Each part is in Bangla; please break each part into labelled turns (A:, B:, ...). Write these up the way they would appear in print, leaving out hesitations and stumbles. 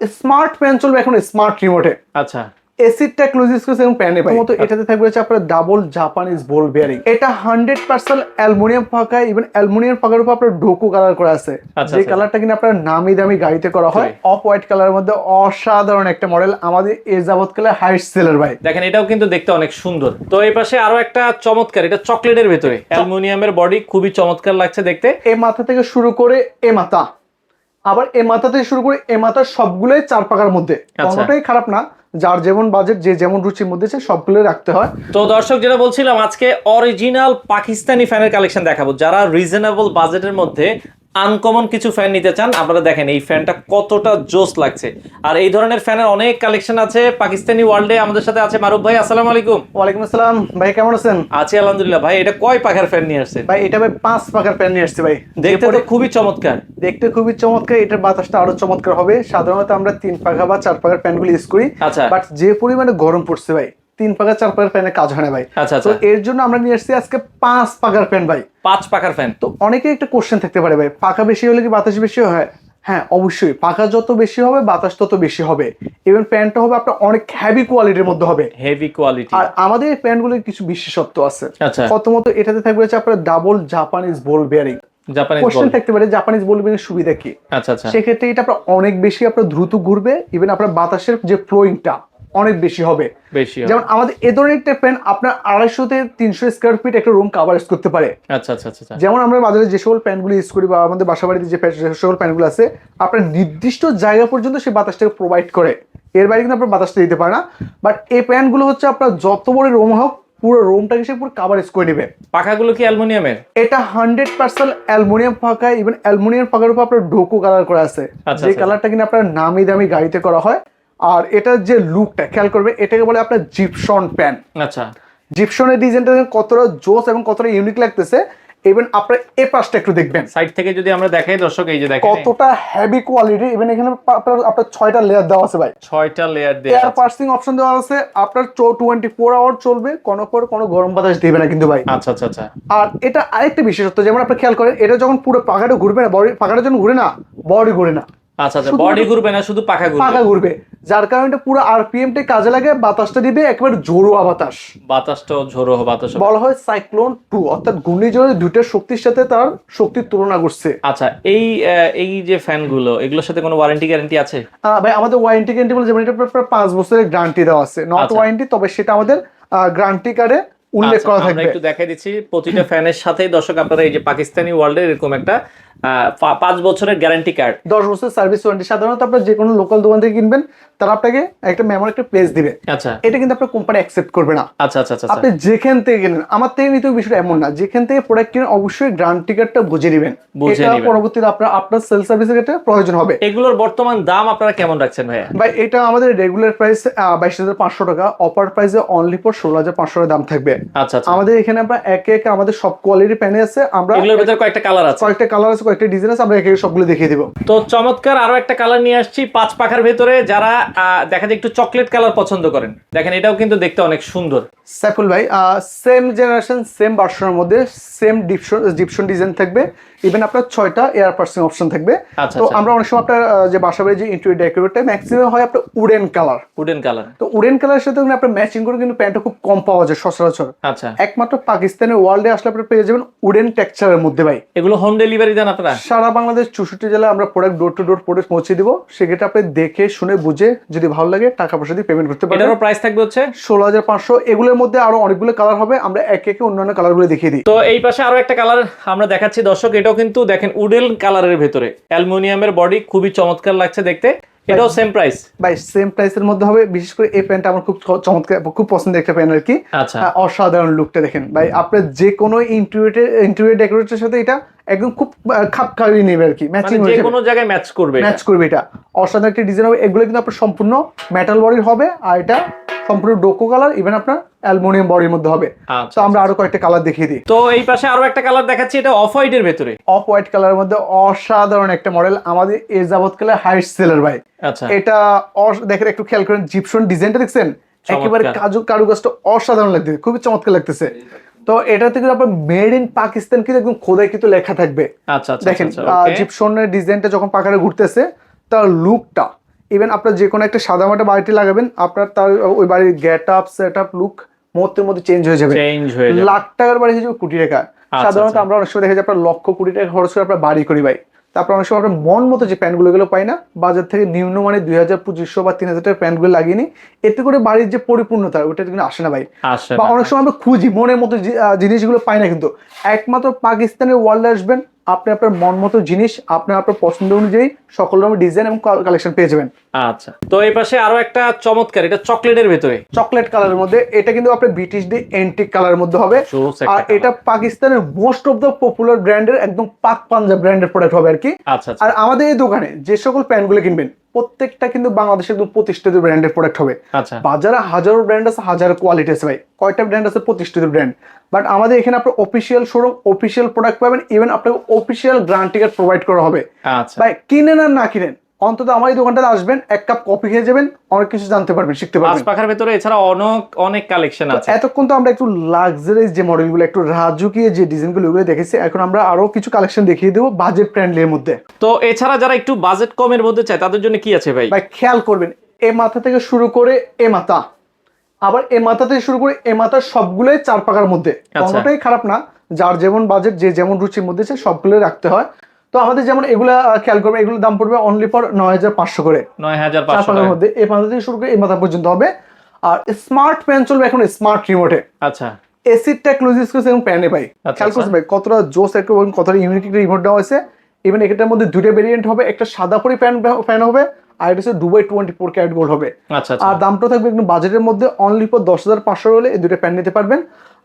A: স্মার্ট ফ্যান চলবে এখন স্মার্ট রিমোটে।
B: আচ্ছা,
A: এসি টেকনোলজি এবং প্যানে পাই মতো এটাতে থাকবে হচ্ছে আপনার ডাবল জাপানিজ বল বেয়ারিং। এটা 100% অ্যালুমিনিয়াম পাকা, ইভেন অ্যালুমিনিয়াম পাকার উপর আপনার ডোকো কালার করা আছে, যে কালারটা কিনা আপনার নামি দামি গাড়িতে করা হয়। অফ হোয়াইট কালারের মধ্যে অসাধারণ একটা মডেল, আমাদের এ যাবৎকালে হাইস্ট সেলার ভাই।
B: দেখেন এটাও কিন্তু দেখতে অনেক সুন্দর। তো এই পাশে আরো একটা চমৎকার, এটা চকলেটের ভেতরে অ্যালুমিনিয়ামের বডি, খুবই চমৎকার লাগছে দেখতে।
A: এ মাথা থেকে শুরু করে এ মাথা, আবার এ মাথা থেকে শুরু করে এ মাথার সবগুলোই 4 পাকার মধ্যে, কোনোটাই খারাপ না। যার যেমন বাজেট, যে যেমন রুচির মধ্যে সবগুলো রাখতে হয়।
B: তো দর্শক, যেটা বলছিলাম, আজকে অরিজিনাল পাকিস্তানি ফ্যানের কালেকশন দেখাবো। যারা রিজনেবল বাজেটের মধ্যে আনকমন কিছু ফ্যান নিতে চান, আপনারা দেখেন এই ফ্যানটা কতটা জোস লাগছে। আর এই ধরনের ফ্যানের অনেক কালেকশন আছে পাকিস্তানি ওয়ার্ল্ডে। আমাদের সাথে আছে মারুফ ভাই। আসসালামু আলাইকুম।
A: ওয়ালাইকুম আসসালাম ভাই, কেমন আছেন?
B: আছি আলহামদুলিল্লাহ। ভাই এটা কয় পাখার ফ্যান নিয়ে আসছেন?
A: ভাই এটা ভাই 5 পাকার ফ্যান নিয়ে আসছে ভাই।
B: দেখতে তো খুবই চমৎকার।
A: দেখতে খুবই চমৎকার, এটার বাতাসটা আরো চমৎকার হবে। সাধারণত আমরা 3 পাখা বা 4 পাখার ফ্যানগুলো ইউজ করি,
B: আচ্ছা,
A: বাট যে পরিমাণে গরম পড়ছে ভাই 3 পাখা 4 পাখার ফ্যানে কাজ হয় না ভাই।
B: আচ্ছা
A: তো এর জন্য আমরা নিয়ে আসছি আজকে 5 পাখার ফ্যান ভাই।
B: 5 পাখার ফ্যান।
A: তো অনেকে একটা কোশ্চেন থাকতে পারে ভাই, পাখা বেশি হলে কি বাতাস বেশি হয়? হ্যাঁ অবশ্যই, পাখা যত বেশি হবে বাতাস তত বেশি হবে। ইভেন ফ্যানটা হবে আপনার অনেক হেভি কোয়ালিটির মধ্যে হবে,
B: হেভি কোয়ালিটি।
A: আর আমাদের এই ফ্যানগুলোর কিছু বিশেষত্ব আছে।
B: আচ্ছা,
A: প্রথমত এটাতে থাকবে হচ্ছে আপনার double Japanese ball bearing.
B: Japanese
A: question
B: ball.
A: থাকতে পারে জাপানিজ বল বেয়ারিং সুবিধা কি?
B: আচ্ছা আচ্ছা,
A: সেক্ষেত্রে এটা আপনার অনেক বেশি আপনার দ্রুত ঘুরবে, ইভেন আপনার বাতাসের যে ফ্লোয়িংটা অনেক বেশি হবে।
B: বেশি হবে।
A: যেমন আমাদের এ ধরনের একটা ফ্যান আপনার 250 থেকে 300 স্কয়ার ফিট একটা রুম কাভারেজ করতে পারে।
B: আচ্ছা আচ্ছা আচ্ছা।
A: যেমন আমরা বাজারে যে সকল ফ্যানগুলো ইউজ করি বা আমাদের বাসা বাড়িতে যে সকল ফ্যানগুলো আছে, আপনার নির্দিষ্ট জায়গা পর্যন্ত সেই বাতাসটাকে প্রোভাইড করে, এর বাইরে কিন্তু আপনার বাতাসটা দিতে পারে না। বাট এই ফ্যানগুলো হচ্ছে আপনার যত বড় রুম হোক পুরো রুমটাকে সে পুরো কাভারেজ করে নেবে।
B: পাখাগুলো কি অ্যালুমিনিয়ামের?
A: এটা 100% অ্যালুমিনিয়াম পাকা, ইভেন অ্যালুমিনিয়াম পাকার উপর আপনার ডোকো কালার করা আছে, যে কালারটা কিনা আপনার নামি দামি গাড়িতে করা হয়। আর এটার যে লুকটা খেয়াল করবে, এটাকে বলে আপনার জিপসন ফ্যান।
B: আচ্ছা,
A: জিপসনের ডিজাইনটা কতটা জোস এবং কতটা ইউনিক লাগতেছে। ইভেন আপনার এই পাশটা একটু দেখবেন,
B: সাইড থেকে যদি আমরা দেখাই দর্শক, এই যে দেখেন
A: কতটা হেভি কোয়ালিটি। ইভেন এখানে আপনার 6টা লেয়ার দেওয়া আছে ভাই,
B: 6টা লেয়ার দেওয়া
A: এয়ার
B: আছে।
A: পার্সিং অপশন দেওয়া আছে। আপনার 24 আওয়ার চলবে, কোনো গরম বাতাস দিবে না কিন্তু ভাই।
B: আচ্ছা আচ্ছা আচ্ছা।
A: আর এটা আরেকটা বিশেষত্ব, যেমন আপনি খেয়াল করেন, এটা যখন পুরো পাখাটা ঘুরবে না, বডি পাখাটা যখন ঘুরে না, বডি ঘুরে না।
B: আচ্ছা আচ্ছা, বডি ঘুরবে না, শুধু পাখা ঘুরবে।
A: পাখা ঘুরবে, যার কারণে পুরো আরপিএম টা কাজে লাগে, বাতাসটা দিবে একেবারে জোরোয়া বাতাস।
B: বাতাসটাও ঝোড়ো বাতাস হবে।
A: বলা হয় সাইক্লোন 2, অর্থাৎ ঘূর্ণিঝড়ের দুইটার শক্তির সাথে তার শক্তির তুলনা করছে।
B: আচ্ছা, এই যে ফ্যানগুলো, এগুলোর সাথে কোনো ওয়ারেন্টি গ্যারান্টি আছে?
A: ভাই আমাদের ওয়ারেন্টি গ্যারান্টি বলে, যেমন এটা 5 বছরের গ্যারান্টি দেওয়া আছে, নট ওয়ারেন্টি, তবে সেটা আমাদের গ্যারান্টি কার্ডে উল্লেখ করা থাকবে।
B: আমরা একটু দেখাই দিচ্ছি প্রতিটা ফ্যানের সাথেই দর্শক, আপনারা এই যে পাকিস্তানি ওয়ার্ল্ডের এরকম একটা 5 বছরের গ্যারান্টি কার্ড,
A: 10 বছর সার্ভিস ওয়ারেন্টি। সাধারণত আপনার যে কোনো লোকাল দোকান থেকে কিনবেন, তারা আপনাকে একটা মেমোর একটা প্লেস দিবে।
B: আচ্ছা,
A: এটা কিন্তু আপনার কোম্পানি অ্যাকসেপ্ট করবে না।
B: আচ্ছা আচ্ছা আচ্ছা।
A: আপনি যেখান থেকে কিনেন, আমার থেকে নিতে বিষয়টা এমন না, যেখান থেকে প্রোডাক্ট কিনেন অবশ্যই গ্যারান্টি কার্ডটা বুঝে নেবেন, এটা পরবর্তীতে আপনার সেল সার্ভিসের ক্ষেত্রে প্রয়োজন হবে।
B: এগুলোর বর্তমান দাম আপনারা কেমন রাখছেন ভাইয়া?
A: ভাই এটা আমাদের রেগুলার প্রাইস 22,500 টাকা, অফার প্রাইসে অনলি ফর 16,500 টাকা দাম থাকবে।
B: আচ্ছা আচ্ছা।
A: আমাদের এখানে আমরা একে একে আমাদের সব কোয়ালিটি প্যানে আছে, আমরা
B: এগুলোর ভিতরে কয়েকটা কালার আছে,
A: কয়েকটা ডিজাইন আছে, আমরা একে একে সবগুলো দেখিয়ে দিব।
B: তো চমৎকার আরো একটা কালার নিয়ে আসছি 5 পাখার ভেতরে। যারা দেখা যায় একটু চকলেট কালার পছন্দ করেন, দেখেন এটাও কিন্তু দেখতে অনেক সুন্দর।
A: সাইফুল ভাই সেম জেনারেশন সেম ভার্সনের মধ্যে সেম ডিপশন ডিজাইন থাকবে, ইভেন আপনার 6টা এয়ার পার্সিং অপশন থাকবে। তো আমরা অনেক সময় আপনার যে বাসাবাড়ি যে ইন্টেরিয়র ডেকোরেটটা ম্যাক্সিমাম হয় আপনার উডেন কালার। তো উডেন কালারের সাথে আপনার ম্যাচিং করে কিন্তু প্যান্টটা খুব কম পাওয়া যায় সচরাচর।
B: আচ্ছা,
A: একমাত্র পাকিস্তানের ওয়ার্ল্ডে আসলে আপনারা পেয়ে যাবেন উডেন টেক্সচারের মধ্যে ভাই।
B: এগুলো হোম ডেলিভারি দেন আপনারা? সারা
A: বাংলাদেশ 64 জেলায় আমরা product door to door product পৌঁছে দিব। সেক্ষেত্রে আপনি দেখে শুনে বুঝে যদি ভালো লাগে টাকা পয়সা দিয়ে পেমেন্ট করতে পারেন।
B: এটারও প্রাইস থাকবে হচ্ছে
A: 16,500। এগুলোর মধ্যে আরো অনেকগুলো কালার হবে, আমরা একে একে অন্যান্য কালারগুলো দেখিয়ে দিই।
B: তো এই পাশে আরো একটা কালার আমরা দেখাচ্ছি দর্শক, এটাও কিন্তু দেখেন উডেন কালারের ভেতরে অ্যালুমিনিয়ামের বডি, খুবই চমৎকার লাগছে দেখতে। এটাও সেম প্রাইস
A: ভাই, সেম প্রাইসের মধ্যে হবে। বিশেষ করে এই প্যান্টটা আমার খুব চমৎকার, খুব পছন্দের একটা প্যান্ট আর কি।
B: আচ্ছা,
A: অসাধারণ লুকটা দেখেন ভাই, আপনার যে কোনো ইন্টেরিয়র ডেকোরেটরের সাথে এটা একদম খুব খাপ খাইয়ে নেবে আর কি, ম্যাচিং
B: যে কোনো জায়গায় ম্যাচ করবে
A: এটা। অসাধারণ একটা ডিজাইন হবে। এগুলো কিন্তু আপনার সম্পূর্ণ মেটাল বডির হবে, আর এটা সম্পূর্ণ ডোকো কালার, ইভেন আপনার অ্যালুমিনিয়াম বডির মধ্যে হবে। তো আমরা আরো কয়েকটা কালার দেখিয়ে দিই।
B: তো এই পাশে আরো একটা কালার দেখাচ্ছি, এটা অফ হোয়াইটের ভেতরে।
A: অফ হোয়াইট কালারের মধ্যে অসাধারণ একটা মডেল, আমাদের এ যাবৎকালে হাইস্ট সেলার ভাই।
B: আচ্ছা,
A: এটা দেখেন একটু খেয়াল করেন, জিপসন ডিজাইনটা দেখছেন, একেবারে কারুকাজটা অসাধারণ লাগতেছে, খুবই চমৎকার লাগতেছে। তো এটা থেকে আপনার মেড ইন পাকিস্তান কিন্তু একদম খোদাই কিন্তু লেখা থাকবে।
B: আচ্ছা আচ্ছা।
A: দেখেন জিপসনের ডিজাইনটা যখন পাখাটা ঘুরতেছে, তার লুকটা ইভেন আপনার যে কোনো একটা সাদামাটা বাড়িতে লাগাবেন, আপনার তার ওই বাড়ির get up set up look মুহূর্তের মধ্যে চেঞ্জ হয়ে যাবে। লাখ টাকার বাড়ি হয়ে যাবে কোটি টাকা। সাধারণত আমরা অনেক সময় দেখা যায় আপনার লক্ষ কোটি টাকা খরচ করে আপনার বাড়ি করি ভাই, তারপর অনেক সময় আপনার মন মতো যে প্যান্টগুলো এগুলো পাই না, বাজার থেকে নিম্নমানের 2000-2500 বা 3000 টাকার প্যান্টগুলো লাগিয়ে নিই, এতে করে বাড়ির যে পরিপূর্ণতা ওটা কিন্তু আসে না ভাই। বা অনেক সময় আমরা খুঁজি মনের মতো জিনিসগুলো পাই না, কিন্তু একমাত্র পাকিস্তানের ওয়ার্ল্ডে আসবেন, আপনি আপনার মন মতো জিনিস আপনি আপনার পছন্দ অনুযায়ী সকল রকমের ডিজাইন এবং কালেকশন পেয়ে যাবেন।
B: আচ্ছা, তো এই পাশে আরো একটা চমৎকার, এটা চকলেটের ভেতরে,
A: চকলেট কালারের মধ্যে, এটা কিন্তু আপনার ব্রিটিশ ডি এন্টিক কালারের মধ্যে হবে। আর এটা পাকিস্তানের মোস্ট অফ দ্য পপুলার ব্র্যান্ডের একদম পাক পাঞ্জাব ব্র্যান্ডের প্রোডাক্ট হবে আর কি। আর আমাদের এই দোকানে যে সকল প্যান্টগুলো কিনবেন প্রত্যেকটা কিন্তু বাংলাদেশের একদম প্রতিষ্ঠিত ব্র্যান্ডের প্রোডাক্ট হবে। বাজারে হাজারো ব্র্যান্ড আছে, হাজারো কোয়ালিটি আছে ভাই, কয়টা ব্র্যান্ড আছে প্রতিষ্ঠিত ব্র্যান্ড, বাট আমাদের এখানে আপনার অফিসিয়াল শোরুম, অফিসিয়াল প্রোডাক্ট পাবেন, ইভেন আপনাকে অফিসিয়াল গ্রান্ট টিকেট প্রোভাইড করা হবে। ভাই কিনেন আর না কিনেন অন্তত আমার এই দোকানটাতে আসবেন, এক কাপ কফি খেয়ে যাবেন, অনেক কিছু জানতে পারবেন, শিখতে পারবেন।
B: পাখার ভেতরে এছাড়া অনেক কালেকশন আছে।
A: এতক্ষণ তো আমরা একটু লাক্সারিয়াস যে মডেলগুলো, একটু রাজুকিয়ে যে ডিজাইনগুলো ওগুলো দেখেছি, এখন আমরা আরো কিছু কালেকশন দেখিয়ে দেবো বাজেট ফ্রেন্ডলির মধ্যে।
B: তো এছাড়া যারা একটু বাজেট কমের মধ্যে চায় তাদের জন্য কি আছে ভাই?
A: ভাই খেয়াল করবেন, এ মাথা থেকে শুরু করে এ মাথা, আবার এ মাথা থেকে শুরু করে এ মাথা, সবগুলোই 4 পাকার মধ্যে, কোনোটাই খারাপ না। যার যেমন বাজেট, যে যেমন রুচির মধ্যে চায় সবগুলো রাখতে হয়। তো আমাদের যেমন এগুলা খেয়াল করবে, এগুলোর দাম পড়বে অনলি ফর 9500 করে,
B: 9500
A: এর মধ্যে। এই মাথা থেকে শুরু করে এই মাথা পর্যন্ত হবে। আর স্মার্ট প্যান চলবে এখন স্মার্ট রিমোটে।
B: আচ্ছা,
A: এসি টেকনোলজি এবং প্যানে ভাই খেয়াল করছে ভাই কতটা জোস একটা এবং কতটা ইউনিক একটা রিমোট দেওয়া হয়েছে। ইভেন এটার মধ্যে দুটো ভেরিয়েন্ট হবে, একটা সাদা পরি ফ্যান হবে, আর এটা হচ্ছে দুবাই 24 ক্যারেট গোল্ড হবে। আর দামটা থাকবে একদম বাজেটের মধ্যে, অনলি ফর 10,500 হলে এই দুটো প্যান নিতে পারবেন।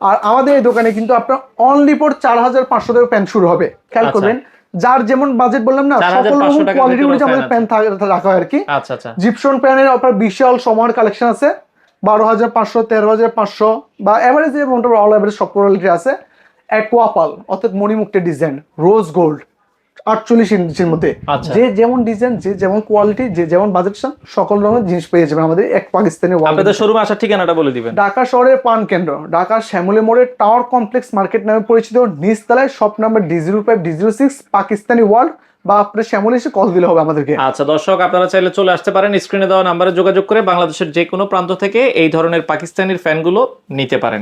A: আর আমাদের এই দোকানে কিন্তু আপনার অনলি ফর 4,500 টাকা প্যান শুরু হবে। খেয়াল করবেন, যার যেমন বাজেট বললাম না, সকল রকম কোয়ালিটি অনুযায়ী আমাদের প্যান রাখা হয় আর কি। জিপসন প্যানের আপনার বিশাল সময়ের কালেকশন আছে, 12,500, 13,500 বা এভারেজ মোটামুটি অল এভারেজ সব কোয়ালিটি আছে। অ্যাকোয়াপাল অর্থাৎ মণিমুক্তের ডিজাইন, রোজ গোল্ড 48 ইঞ্চির মধ্যে, যে যেমন ডিজাইন, যে যেমন কোয়ালিটি, যে যেমন বাজেট সকল রকমের জিনিস পেয়ে যাবেন আমাদের এক পাকিস্তানি।
B: আপনাদের শোরুমে আসার ঠিকানাটা বলে দিবেন।
A: ঢাকা শহরের পান কেন্দ্র, ঢাকার শ্যামলী মোড়ে টাওয়ার কমপ্লেক্স মার্কেট নামে পরিচিত, নিচতলায় shop number D05 D06 Pakistani world, বা আপনার শ্যামলী এসে কল দিলে হবে আমাদেরকে।
B: আচ্ছা দর্শক, আপনারা চাইলে চলে আসতে পারেন, স্ক্রিনে দেওয়া নাম্বারে যোগাযোগ করে বাংলাদেশের যে কোনো প্রান্ত থেকে এই ধরনের পাকিস্তানির ফ্যানগুলো নিতে পারেন।